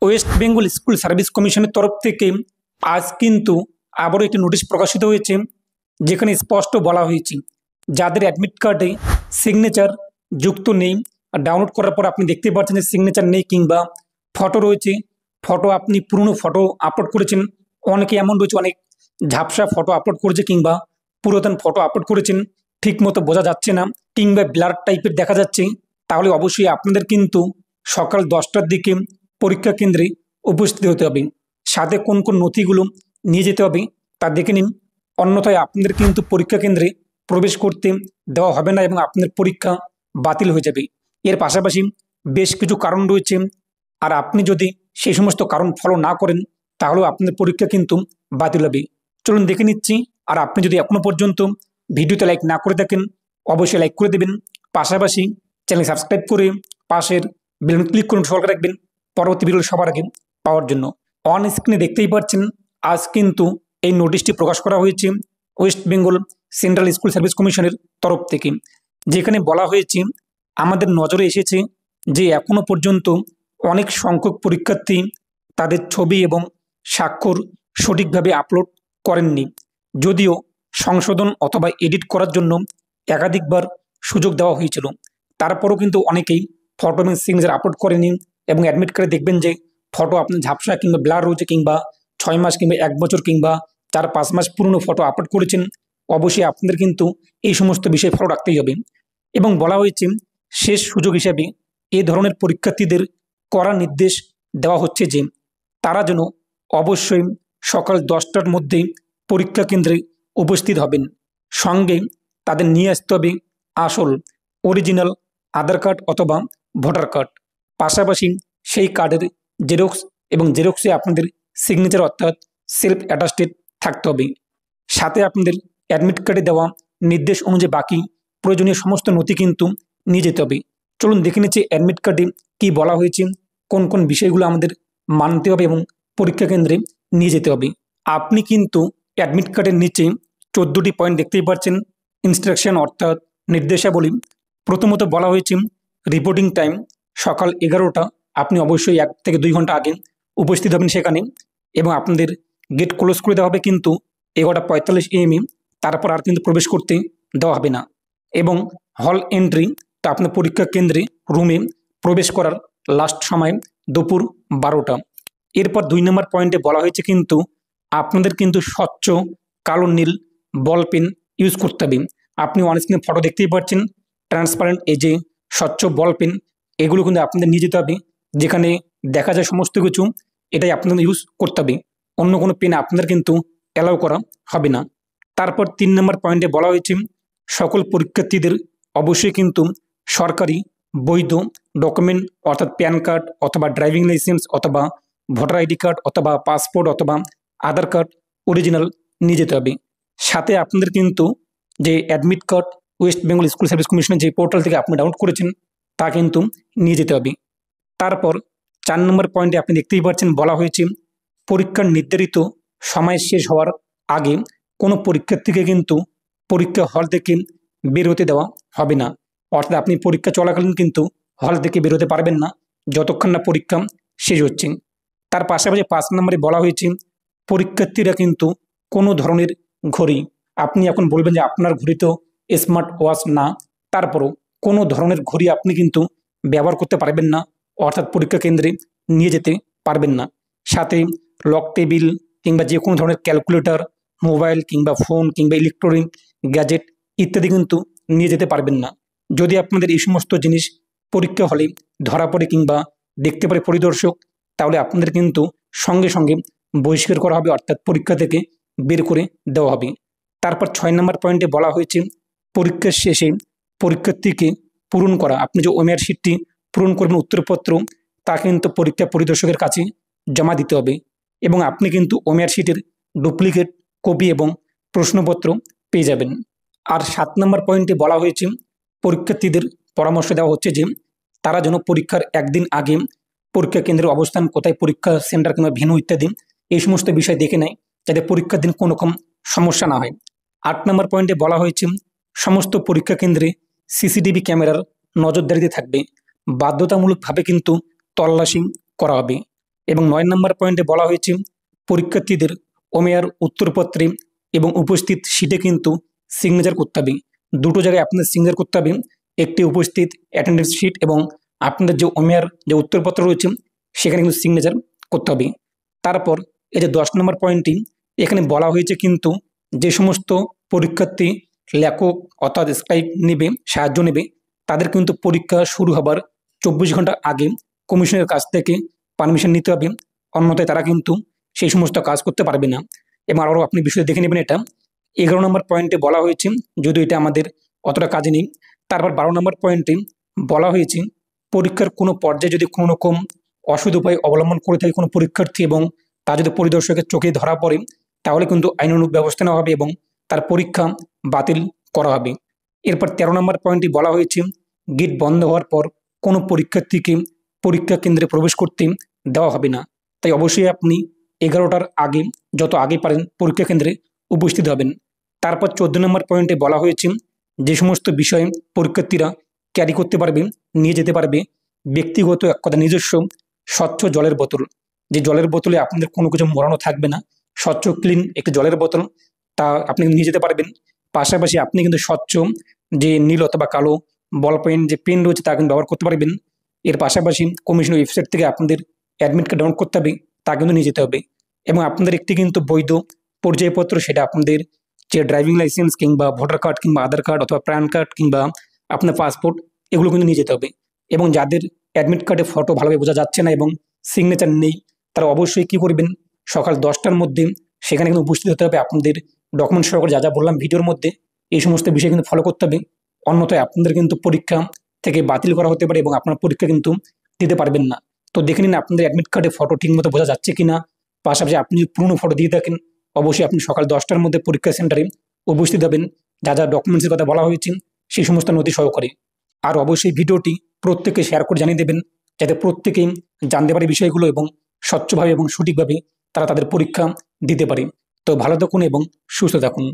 West Bengal school service কমিশনের তরফ থেকে আজ কিন্তু আবারও একটি নোটিশ প্রকাশিত হয়েছে, যেখানে স্পষ্ট বলা হয়েছে যাদের অ্যাডমিট কার্ডে সিগনেচার যুক্ত নেই, ডাউনলোড করার পর আপনি দেখতে পাচ্ছেন যে সিগনেচার নেই কিংবা ফটো রয়েছে, ফটো আপনি পুরনো ফটো আপলোড করেছেন, অনেকে এমন রয়েছে অনেক ঝাপসা ফটো আপলোড করেছে কিংবা পুরাতন ফটো আপলোড করেছেন, ঠিক মতো বোঝা যাচ্ছে না কিংবা ব্লার টাইপের দেখা যাচ্ছে, তাহলে অবশ্যই আপনাদের কিন্তু সকাল 10টার দিকে পরীক্ষা কেন্দ্রে উপস্থিত হতে হবে। সাথে কোন কোন নথিগুলো নিয়ে যেতে হবে তা দেখে নিন, অন্যথায় আপনাদের কিন্তু পরীক্ষা কেন্দ্রে প্রবেশ করতে দেওয়া হবে না এবং আপনাদের পরীক্ষা বাতিল হয়ে যাবে। এর পাশাপাশি বেশ কিছু কারণ রয়েছে, আর আপনি যদি সেই সমস্ত কারণ ফলো না করেন তাহলেও আপনাদের পরীক্ষা কিন্তু বাতিল হবে। চলুন দেখে নিচ্ছি। আর আপনি যদি এখনো পর্যন্ত ভিডিওতে লাইক না করে থাকেন অবশ্যই লাইক করে দেবেন, পাশাপাশি চ্যানেল সাবস্ক্রাইব করে পাশের বেল ক্লিক করুন, সরকার রাখবেন পরবর্তী ভিডিও সবার আগে পাওয়ার জন্য। অন স্ক্রিনে দেখতেই পাচ্ছেন আজ কিন্তু এই নোটিশটি প্রকাশ করা হয়েছে West Bengal central school service কমিশনের তরফ থেকে, যেখানে বলা হয়েছে আমাদের নজরে এসেছে যে এখনো পর্যন্ত অনেক সংখ্যক পরীক্ষার্থী তাদের ছবি এবং স্বাক্ষর সঠিকভাবে আপলোড করেননি। যদিও সংশোধন অথবা এডিট করার জন্য একাধিকবার সুযোগ দেওয়া হয়েছিল, তারপরও কিন্তু অনেকেই ফটো এবং সিগনেচার আপলোড করেনি এবং অ্যাডমিট কার্ডে দেখবেন যে ফটো আপনার ঝাপসা কিংবা ব্লার রয়েছে কিংবা 6 মাস কিংবা 1 বছর কিংবা 4-5 মাস পুরনো ফটো আপলোড করেছেন। অবশ্যই আপনাদের কিন্তু এই সমস্ত বিষয়ে ফলো রাখতেই হবে এবং বলা হয়েছে শেষ সুযোগ হিসেবে এ ধরনের পরীক্ষার্থীদের কড়া নির্দেশ দেওয়া হচ্ছে যে তারা যেন অবশ্যই সকাল 10টার মধ্যেই পরীক্ষা কেন্দ্রে উপস্থিত হবেন। সঙ্গে তাদের নিয়ে আসতে হবে আসল অরিজিনাল আধার কার্ড অথবা ভোটার কার্ড, পাশাপাশি সেই কার্ডের জেরক্স এবং জেরক্সে আপনাদের সিগনেচার অর্থাৎ সেলফ অ্যাটাস্টেড থাকতে হবে। সাথে আপনাদের অ্যাডমিট কার্ডে দেওয়া নির্দেশ অনুযায়ী বাকি প্রয়োজনীয় সমস্ত নথি কিন্তু নিয়ে যেতে হবে। চলুন দেখে নিচ্ছি অ্যাডমিট কার্ডে কী বলা হয়েছে, কোন কোন বিষয়গুলো আমাদের মানতে হবে এবং পরীক্ষা কেন্দ্রে নিয়ে যেতে হবে। আপনি কিন্তু অ্যাডমিট কার্ডের নিচে 14টি পয়েন্ট দেখতেই পাচ্ছেন, ইনস্ট্রাকশন অর্থাৎ নির্দেশাবলী। প্রথমত বলা হয়েছে রিপোর্টিং টাইম সকাল 11টা, আপনি অবশ্যই 1 থেকে 2 ঘন্টা আগে উপস্থিত হবেন সেখানে, এবং আপনাদের গেট ক্লোজ করে দেওয়া হবে কিন্তু 11:45 AM, তারপর আর কিন্তু প্রবেশ করতে দেওয়া হবে না। এবং হল এন্ট্রি, তো আপনার পরীক্ষা কেন্দ্রে রুমে প্রবেশ করার লাস্ট সময় দুপুর 12টা। এরপর 2 নম্বর পয়েন্টে বলা হয়েছে কিন্তু আপনাদের কিন্তু স্বচ্ছ কালো নীল বল পেন ইউজ করতে হবে। আপনি অন স্ক্রিনে ফটো দেখতেই পাচ্ছেন, ট্রান্সপারেন্ট এই যে স্বচ্ছ বল পেন, এগুলো কিন্তু আপনাদের নিয়ে যেতে হবে, যেখানে দেখা যায় সমস্ত কিছু, এটাই আপনাদের ইউজ করতে হবে। অন্য কোনো পেন আপনাদের কিন্তু অ্যালাউ করা হবে না। তারপর 3 নম্বর পয়েন্টে বলা হয়েছে সকল পরীক্ষার্থীদের অবশ্যই কিন্তু সরকারি বৈধ ডকুমেন্ট অর্থাৎ প্যান কার্ড অথবা ড্রাইভিং লাইসেন্স অথবা ভোটার আইডি কার্ড অথবা পাসপোর্ট অথবা আধার কার্ড অরিজিনাল নিয়ে যেতে হবে। সাথে আপনাদের কিন্তু যে admit card West Bengal school service কমিশনের যে পোর্টাল থেকে আপনি ডাউনলোড করেছেন তা কিন্তু নিয়ে যেতে হবে। তারপর 4 নম্বর পয়েন্টে আপনি দেখতেই পাচ্ছেন বলা হয়েছে পরীক্ষার নির্ধারিত সময় শেষ হওয়ার আগে কোনো পরীক্ষার্থীকে কিন্তু পরীক্ষা হল থেকে বের হতে দেওয়া হবে না। অর্থাৎ আপনি পরীক্ষা চলাকালীন কিন্তু হল থেকে বের হতে পারবেন না যতক্ষণ না পরীক্ষা শেষ হচ্ছে। তার পাশাপাশি 5 নম্বরে বলা হয়েছে পরীক্ষার্থীরা কিন্তু কোনো ধরনের ঘড়ি, আপনি এখন বলবেন যে আপনার ঘড়ি তো স্মার্ট ওয়াচ না, তারপরও কোনো ধরনের ঘড়ি আপনি কিন্তু ব্যবহার করতে পারবেন না, অর্থাৎ পরীক্ষা কেন্দ্রে নিয়ে যেতে পারবেন না। সাথে লক টেবিল কিংবা যে কোনো ধরনের ক্যালকুলেটর, মোবাইল কিংবা ফোন কিংবা ইলেকট্রনিক গ্যাজেট ইত্যাদি কিন্তু নিয়ে যেতে পারবেন না। যদি আপনাদের এই সমস্ত জিনিস পরীক্ষা হলে ধরা পড়ে কিংবা দেখতে পারে পরিদর্শক, তাহলে আপনাদের কিন্তু সঙ্গে সঙ্গে বহিষ্কার করা হবে, অর্থাৎ পরীক্ষা থেকে বের করে দেওয়া হবে। তারপর 6 নম্বর পয়েন্টে বলা হয়েছে পরীক্ষার শেষে পরীক্ষার্থীকে পূরণ করা, আপনি যে ওএমআর শিটটি পূরণ করবেন উত্তরপত্র, তা কিন্তু পরীক্ষা পরিদর্শকের কাছে জমা দিতে হবে এবং আপনি কিন্তু ওএমআর শিটের ডুপ্লিকেট কপি এবং প্রশ্নপত্র পেয়ে যাবেন। আর 7 নম্বর পয়েন্টে বলা হয়েছে পরীক্ষার্থীদের পরামর্শ দেওয়া হচ্ছে যে তারা যেন পরীক্ষার একদিন আগে পরীক্ষা কেন্দ্রের অবস্থান কোথায়, পরীক্ষা সেন্টার কিংবা ভেন্যু ইত্যাদি এই সমস্ত বিষয় দেখে নেয়, যাতে পরীক্ষার দিন কোনো রকম সমস্যা না হয়। 8 নম্বর পয়েন্টে বলা হয়েছে সমস্ত পরীক্ষা কেন্দ্রে সিসিটিভি ক্যামেরার নজরদারিতে থাকবে, বাধ্যতামূলকভাবে কিন্তু তল্লাশি করা হবে এবং 9 নম্বর পয়েন্টে বলা হয়েছে পরীক্ষার্থীদের ওমেয়ার উত্তরপত্রে এবং উপস্থিত শিটে কিন্তু সিগনেচার করতে হবে। দুটো জায়গায় আপনাদের সিগনেচার করতে হবে, একটি উপস্থিত অ্যাটেন্ডেন্স শিট এবং আপনাদের যে ওমেয়ার যে উত্তরপত্র রয়েছে সেখানে কিন্তু সিগনেচার করতে হবে। তারপর এই যে 10 নম্বর পয়েন্টটি, এখানে বলা হয়েছে কিন্তু যে সমস্ত পরীক্ষার্থী লেখক অর্থাৎ স্ক্রাইব নেবে, সাহায্য নেবে, তাদের কিন্তু পরীক্ষা শুরু হবার 24 ঘন্টা আগে কমিশনের কাছ থেকে পারমিশন নিতে হবে, অন্যথায় তারা কিন্তু সেই সমস্ত কাজ করতে পারবে না। এবং আরও আপনি বিষয় দেখে নেবেন। এটা 11 নম্বর পয়েন্টে বলা হয়েছে, যদিও এটা আমাদের অতটা কাজে নেই। তারপর 12 নম্বর পয়েন্টে বলা হয়েছে পরীক্ষার কোনো পর্যায়ে যদি কোনো রকম অসৎ উপায় অবলম্বন করে থাকে কোনো পরীক্ষার্থী এবং তা যদি পরিদর্শকের চোখে ধরা পড়ে, তাহলে কিন্তু আইনানুগ ব্যবস্থা নেওয়া হবে এবং তার পরীক্ষা বাতিল করা হবে। এরপর 13 নম্বর পয়েন্টে বলা হয়েছে গেট বন্ধ হওয়ার পর কোনো পরীক্ষার্থীকে পরীক্ষা কেন্দ্রে প্রবেশ করতে দেওয়া হবে না। তাই অবশ্যই আপনি 11টার আগে, যত আগে পারেন, পরীক্ষা কেন্দ্রে উপস্থিত হবেন। তারপর 14 নম্বর পয়েন্টে বলা হয়েছে যে সমস্ত বিষয়ে পরীক্ষার্থীরা ক্যারি করতে পারবে, নিয়ে যেতে পারবে, ব্যক্তিগত এক কথা নিজস্ব স্বচ্ছ জলের বোতল, যে জলের বোতলে আপনাদের কোনো কিছু মোড়ানো থাকবে না, স্বচ্ছ ক্লিন একটি জলের বোতল, তা আপনি নিয়ে যেতে পারবেন। পাশাপাশি আপনি কিন্তু স্বচ্ছ যে নীল অথবা কালো বল পেন যে পেন রয়েছে তা কিন্তু ব্যবহার করতে পারবেন। এর পাশাপাশি কমিশনের ওয়েবসাইট থেকে আপনাদের অ্যাডমিট কার্ড ডাউনলোড করতে হবে, তা কিন্তু নিয়ে যেতে হবে। এবং আপনাদের একটি কিন্তু বৈধ পরিচয়পত্র, সেটা আপনাদের যে ড্রাইভিং লাইসেন্স কিংবা ভোটার কার্ড কিংবা আধার কার্ড অথবা প্যান কার্ড কিংবা আপনার পাসপোর্ট, এগুলো কিন্তু নিয়ে যেতে হবে। এবং যাদের অ্যাডমিট কার্ডে ফটো ভালোভাবে বোঝা যাচ্ছে না এবং সিগনেচার নেই, তারা অবশ্যই কী করবেন, সকাল 10টার মধ্যে সেখানে কিন্তু উপস্থিত হতে হবে। আপনাদের ডকুমেন্ট সহকারে যা যা বললাম ভিডিওর মধ্যে, এই সমস্ত বিষয় কিন্তু ফলো করতে হবে, অন্যথায় আপনাদের কিন্তু পরীক্ষা থেকে বাতিল করা হতে পারে এবং আপনার পরীক্ষা কিন্তু দিতে পারবেন না। তো দেখে নিন আপনাদের অ্যাডমিট কার্ডে ফটো ঠিকমতো বোঝা যাচ্ছে কিনা। পাশাপাশি আপনি যদি পুরনো ফটো দিয়ে থাকেন, অবশ্যই আপনি সকাল 10টার মধ্যে পরীক্ষা সেন্টারে উপস্থিত হবেন, যা যা ডকুমেন্টসের কথা বলা হয়েছে সেই সমস্ত নথি সহকারে। আর অবশ্যই ভিডিওটি প্রত্যেকে শেয়ার করে জানিয়ে দেবেন, যাতে প্রত্যেকেই জানতে পারে বিষয়গুলো এবং স্বচ্ছভাবে এবং সঠিকভাবে তারা তাদের পরীক্ষা দিতে পারে। তো ভালো থাকুন এবং সুস্থ থাকুন।